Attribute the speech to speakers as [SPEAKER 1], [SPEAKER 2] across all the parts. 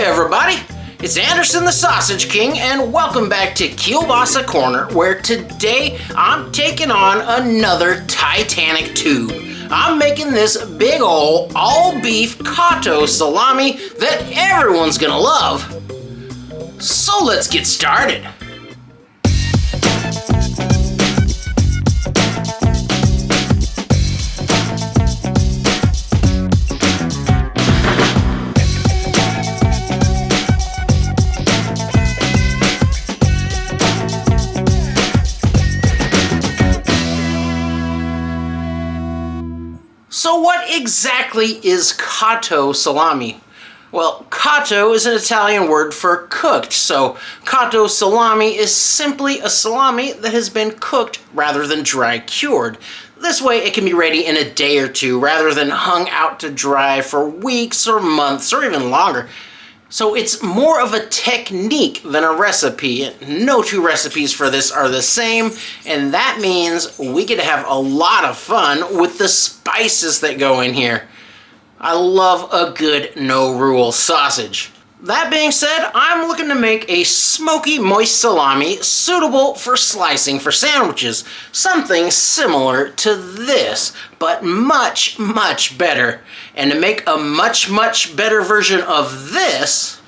[SPEAKER 1] Hi everybody, it's Anderson the Sausage King and welcome back to Kielbasa Corner, where today I'm taking on another Titanic tube. I'm making this big ol' all-beef Cotto salami that everyone's gonna love. So let's get started. So what exactly is Cotto salami? Well, Kato is an Italian word for cooked, so Cotto salami is simply a salami that has been cooked rather than dry cured. This way it can be ready in a day or two rather than hung out to dry for weeks or months or even longer. So it's more of a technique than a recipe. No two recipes for this are the same, and that means we get to have a lot of fun with the spices that go in here. I love a good no-rule sausage. That being said, I'm looking to make a smoky, moist salami suitable for slicing for sandwiches. Something similar to this, but much, much better. And to make a much, much better version of this,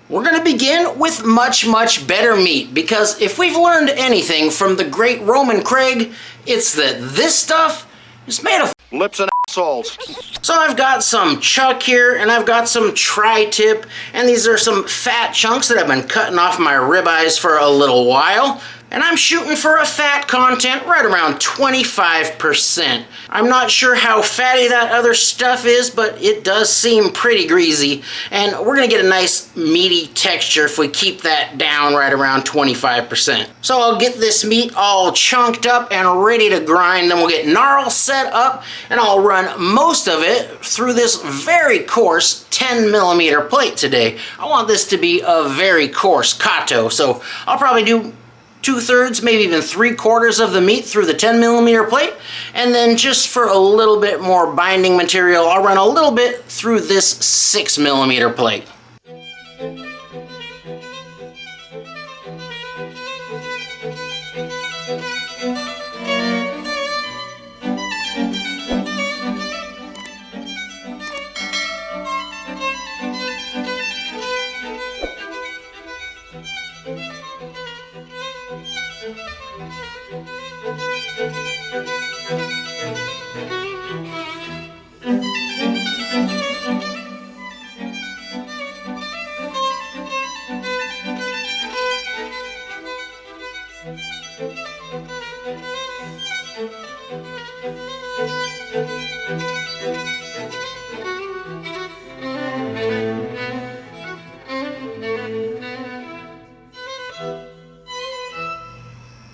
[SPEAKER 1] we're going to begin with much, much better meat. Because if we've learned anything from the great Roman Craig, it's that this stuff is made of
[SPEAKER 2] lips and assholes.
[SPEAKER 1] So I've got some chuck here, and I've got some tri-tip, and these are some fat chunks that I've been cutting off my ribeyes for a little while. And I'm shooting for a fat content right around 25%. I'm not sure how fatty that other stuff is, but it does seem pretty greasy. And we're gonna get a nice meaty texture if we keep that down right around 25%. So I'll get this meat all chunked up and ready to grind. Then we'll get gnarl set up, and I'll run most of it through this very coarse 10mm plate today. I want this to be a very coarse Kato, so I'll probably do 2/3, maybe even 3/4 of the meat through the 10mm plate, and then just for a little bit more binding material, I'll run a little bit through this 6mm plate.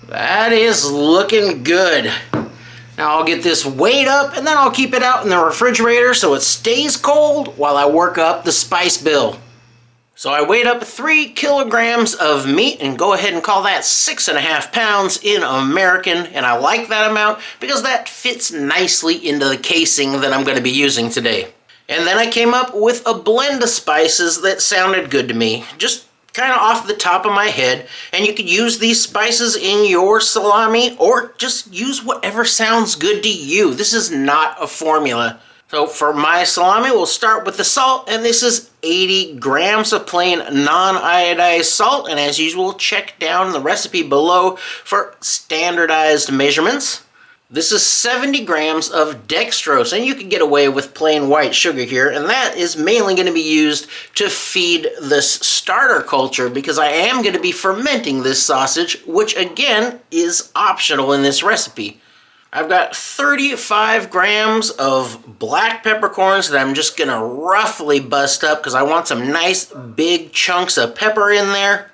[SPEAKER 1] That is looking good. Now I'll get this weighed up, and then I'll keep it out in the refrigerator so it stays cold while I work up the spice bill. So I weighed up 3 kilograms of meat, and go ahead and call that 6.5 pounds in American, and I like that amount because that fits nicely into the casing that I'm going to be using today. And then I came up with a blend of spices that sounded good to me, just kind of off the top of my head, and you could use these spices in your salami or just use whatever sounds good to you. This is not a formula. So for my salami, we'll start with the salt, and this is 80 grams of plain non-iodized salt, and as usual, check down the recipe below for standardized measurements. This is 70 grams of dextrose, and you can get away with plain white sugar here, and that is mainly going to be used to feed this starter culture because I am going to be fermenting this sausage, which again is optional in this recipe. I've got 35 grams of black peppercorns that I'm just going to roughly bust up because I want some nice big chunks of pepper in there.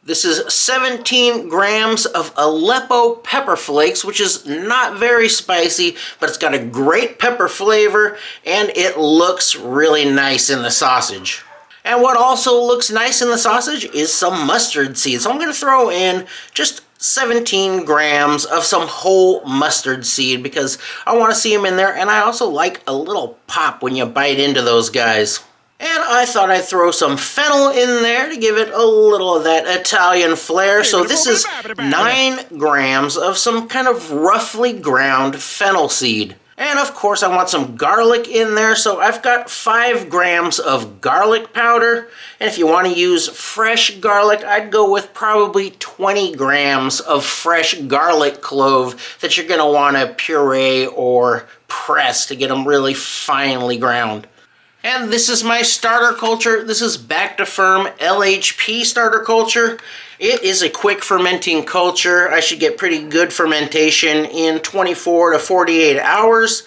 [SPEAKER 1] This is 17 grams of Aleppo pepper flakes, which is not very spicy, but it's got a great pepper flavor, and it looks really nice in the sausage. And what also looks nice in the sausage is some mustard seeds. So I'm going to throw in just 17 grams of some whole mustard seed because I want to see them in there, and I also like a little pop when you bite into those guys. And I thought I'd throw some fennel in there to give it a little of that Italian flair. So this is 9 grams of some kind of roughly ground fennel seed. And of course I want some garlic in there, so I've got 5 grams of garlic powder. And if you want to use fresh garlic, I'd go with probably 20 grams of fresh garlic clove that you're going to want to puree or press to get them really finely ground. And this is my starter culture. This is Back to Firm LHP starter culture. It is a quick fermenting culture. I should get pretty good fermentation in 24 to 48 hours.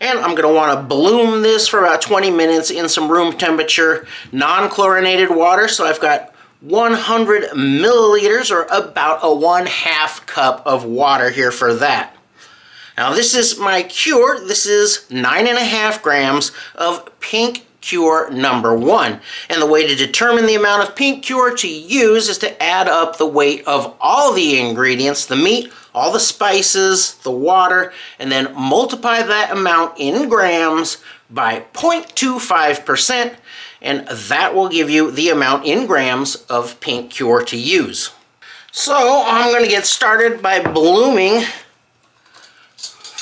[SPEAKER 1] And I'm going to want to bloom this for about 20 minutes in some room temperature non-chlorinated water. So I've got 100 milliliters, or about a 1/2 cup of water here for that. Now this is my cure. This is 9.5 grams of pink cure number 1. And the way to determine the amount of pink cure to use is to add up the weight of all the ingredients, the meat, all the spices, the water, and then multiply that amount in grams by 0.25%, and that will give you the amount in grams of pink cure to use. So I'm going to get started by blooming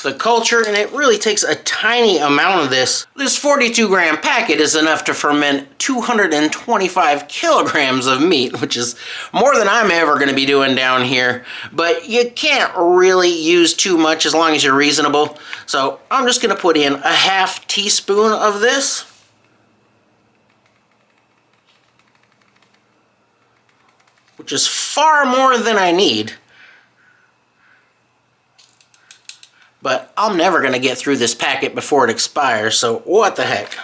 [SPEAKER 1] the culture, and it really takes a tiny amount of this. This 42 gram packet is enough to ferment 225 kilograms of meat, which is more than I'm ever going to be doing down here, but you can't really use too much as long as you're reasonable. So I'm just going to put in a 1/2 teaspoon of this. Which is far more than I need. But I'm never going to get through this packet before it expires, so what the heck.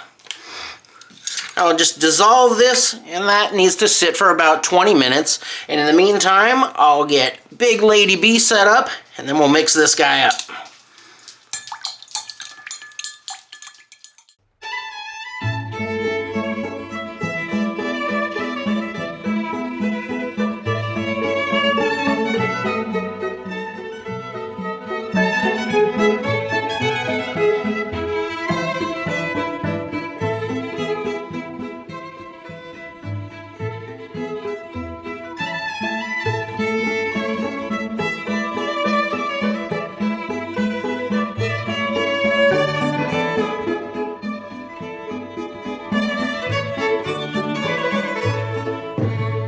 [SPEAKER 1] I'll just dissolve this, and that needs to sit for about 20 minutes. And in the meantime, I'll get Big Lady B set up, and then we'll mix this guy up.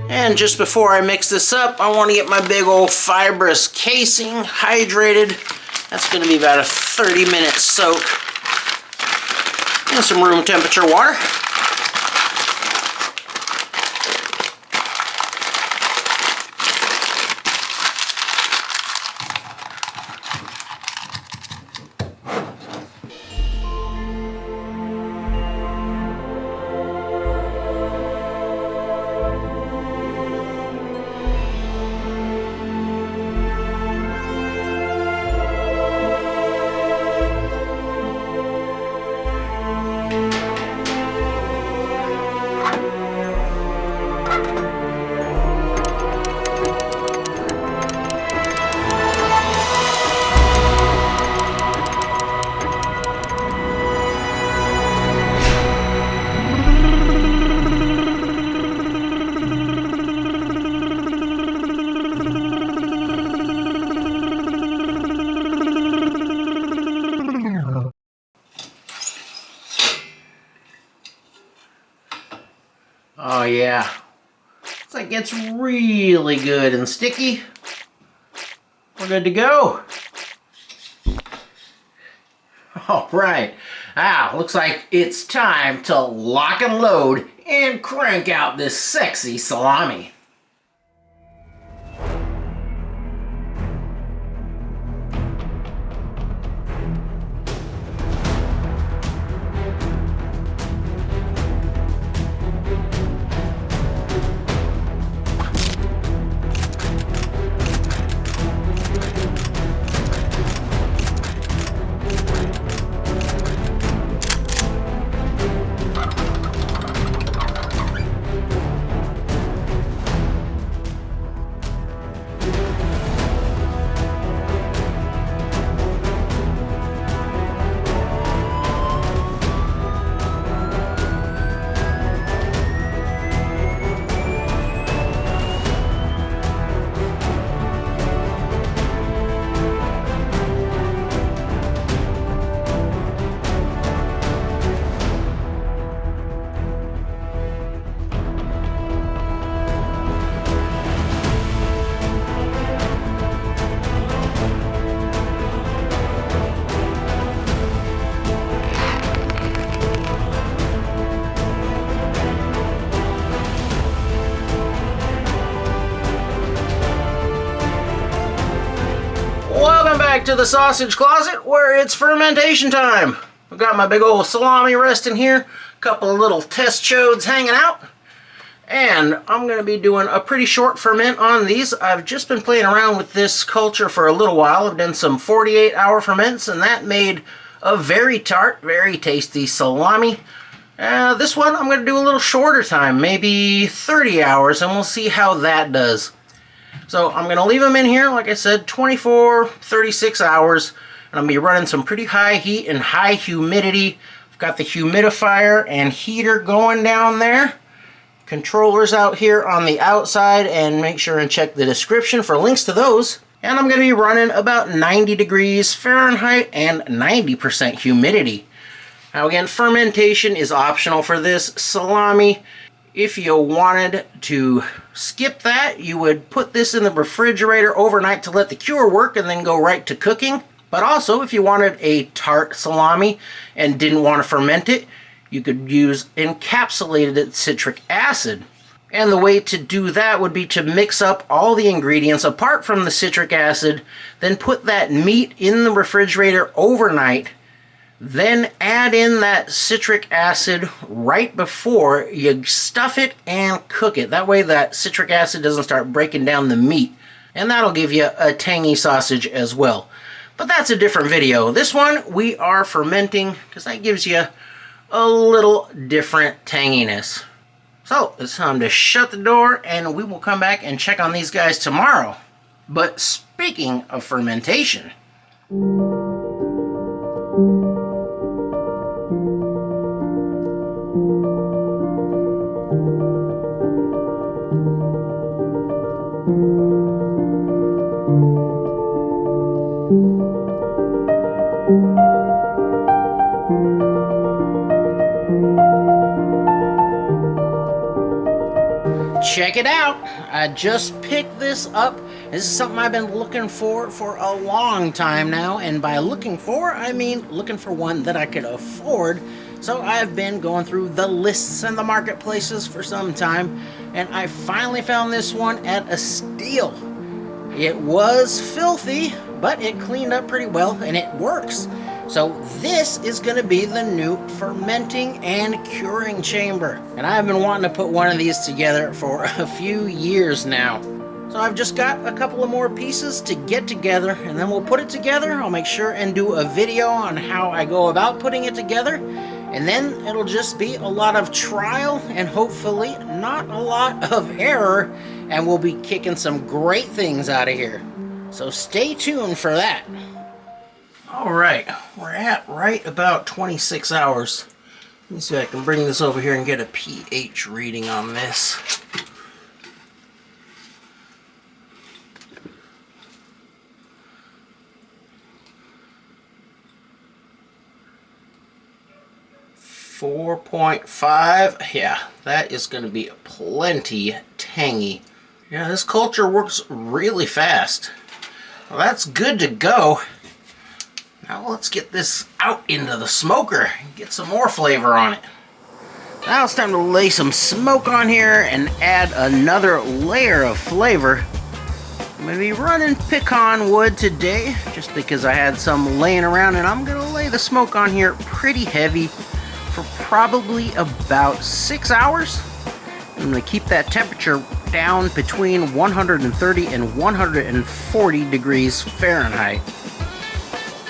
[SPEAKER 1] And just before I mix this up, I want to get my big old fibrous casing hydrated. That's going to be about a 30-minute soak in some room temperature water. Oh yeah, it's like it's really good and sticky. We're good to go. All right, looks like it's time to lock and load and crank out this sexy salami. back to the sausage closet where it's fermentation time. I've got my big old salami resting here, a couple of little test chodes hanging out, and I'm going to be doing a pretty short ferment on these. I've just been playing around with this culture for a little while. I've done some 48-hour ferments, and that made a very tart, very tasty salami. This one I'm going to do a little shorter time, maybe 30 hours, and we'll see how that does. So I'm going to leave them in here, like I said, 24, 36 hours. And I'm going to be running some pretty high heat and high humidity. I've got the humidifier and heater going down there. Controllers out here on the outside, and make sure and check the description for links to those. And I'm going to be running about 90 degrees Fahrenheit and 90% humidity. Now again, fermentation is optional for this salami. If you wanted to skip that, you would put this in the refrigerator overnight to let the cure work and then go right to cooking. But also, if you wanted a tart salami and didn't want to ferment it, you could use encapsulated citric acid. And the way to do that would be to mix up all the ingredients apart from the citric acid, then put that meat in the refrigerator overnight, then add in that citric acid right before you stuff it and cook it. That way that citric acid doesn't start breaking down the meat. And that'll give you a tangy sausage as well. But that's a different video. This one we are fermenting because that gives you a little different tanginess. So it's time to shut the door, and we will come back and check on these guys tomorrow. But speaking of fermentation, check it out. I just picked this up. This is something I've been looking for a long time now, and by looking for, I mean looking for one that I could afford. So I've been going through the lists and the marketplaces for some time, and I finally found this one at a steal. It was filthy, but it cleaned up pretty well, and it works. So this is going to be the new fermenting and curing chamber. And I've been wanting to put one of these together for a few years now. So I've just got a couple of more pieces to get together, and then we'll put it together. I'll make sure and do a video on how I go about putting it together. And then it'll just be a lot of trial and hopefully not a lot of error. And we'll be kicking some great things out of here. So stay tuned for that. Alright, we're at right about 26 hours. Let me see if I can bring this over here and get a pH reading on this. .5. Yeah, that is going to be plenty tangy. Yeah, this culture works really fast. Well, that's good to go. Now let's get this out into the smoker and get some more flavor on it. Now it's time to lay some smoke on here and add another layer of flavor. I'm going to be running pecan wood today just because I had some laying around, and I'm going to lay the smoke on here pretty heavy for probably about 6 hours. I'm going to keep that temperature down between 130 and 140 degrees Fahrenheit.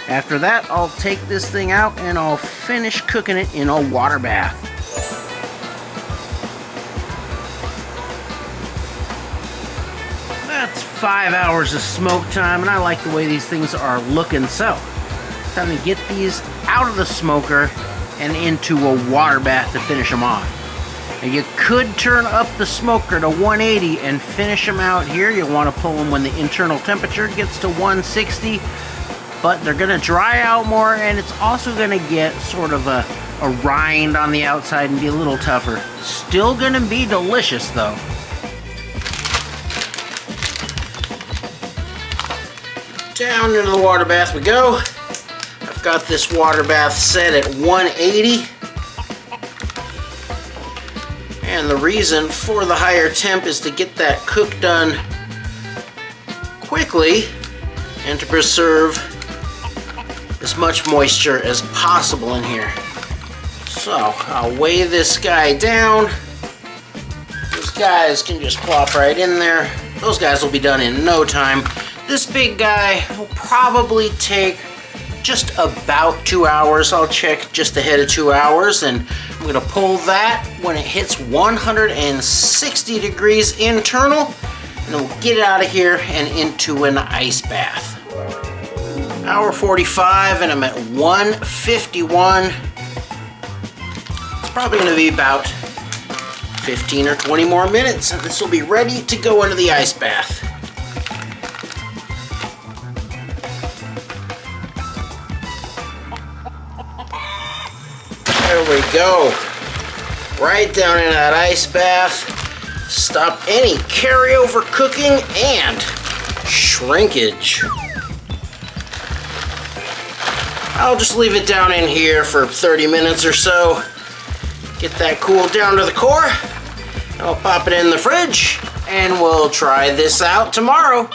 [SPEAKER 1] After that, I'll take this thing out and I'll finish cooking it in a water bath. That's 5 hours of smoke time, and I like the way these things are looking. So, it's time to get these out of the smoker and into a water bath to finish them off. Now, you could turn up the smoker to 180 and finish them out here. You'll want to pull them when the internal temperature gets to 160. But they're going to dry out more, and it's also going to get sort of a rind on the outside and be a little tougher. Still going to be delicious, though. Down into the water bath we go. I've got this water bath set at 180. And the reason for the higher temp is to get that cook done quickly and to preserve as much moisture as possible in here. So I'll weigh this guy down. Those guys can just plop right in there. Those guys will be done in no time. This big guy will probably take just about 2 hours. I'll check just ahead of 2 hours, and I'm gonna pull that when it hits 160 degrees internal, and then we'll get it out of here and into an ice bath. Hour 45 and I'm at 151. It's probably gonna be about 15 or 20 more minutes and this will be ready to go into the ice bath. There we go. Right down into that ice bath. Stop any carryover cooking and shrinkage. I'll just leave it down in here for 30 minutes or so. Get that cooled down to the core. I'll pop it in the fridge and we'll try this out tomorrow.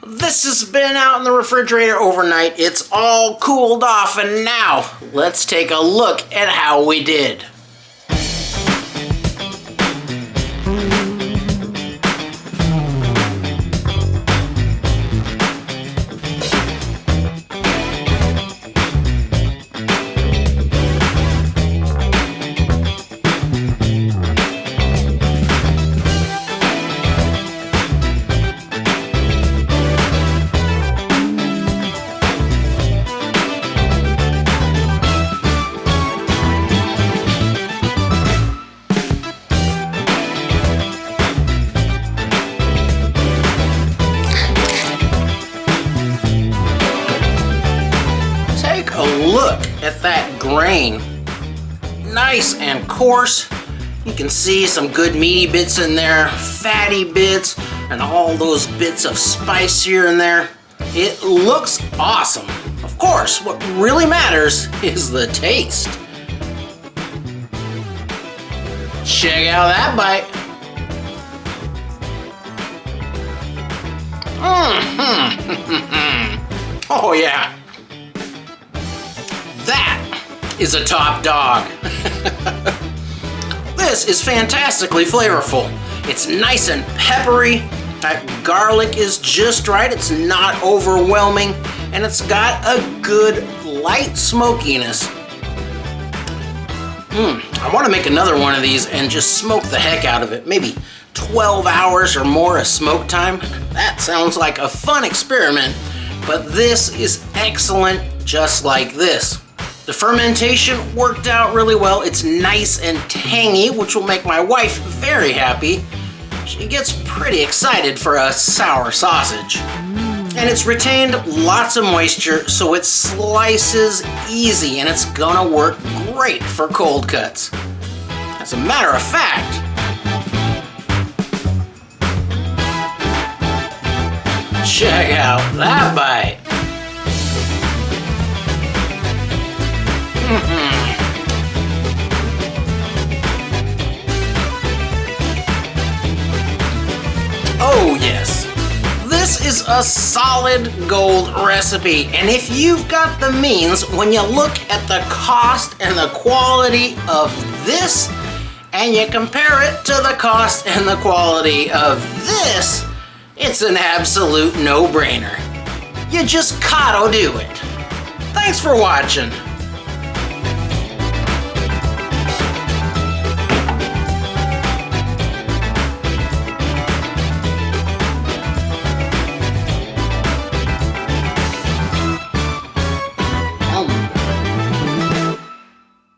[SPEAKER 1] This has been out in the refrigerator overnight. It's all cooled off, and now let's take a look at how we did. Look at that grain. Nice and coarse. You can see some good meaty bits in there, fatty bits, and all those bits of spice here and there. It looks awesome. Of course, what really matters is the taste. Check out that bite. Oh yeah. That is a top dog. This is fantastically flavorful. It's nice and peppery. That garlic is just right. It's not overwhelming. And it's got a good light smokiness. I want to make another one of these and just smoke the heck out of it. Maybe 12 hours or more of smoke time. That sounds like a fun experiment. But this is excellent just like this. The fermentation worked out really well. It's nice and tangy, which will make my wife very happy. She gets pretty excited for a sour sausage. And it's retained lots of moisture, so it slices easy, and it's gonna work great for cold cuts. As a matter of fact, check out that bite. Oh yes, this is a solid gold recipe, and if you've got the means, when you look at the cost and the quality of this and you compare it to the cost and the quality of this, it's an absolute no-brainer. You just gotta do it. Thanks for watching.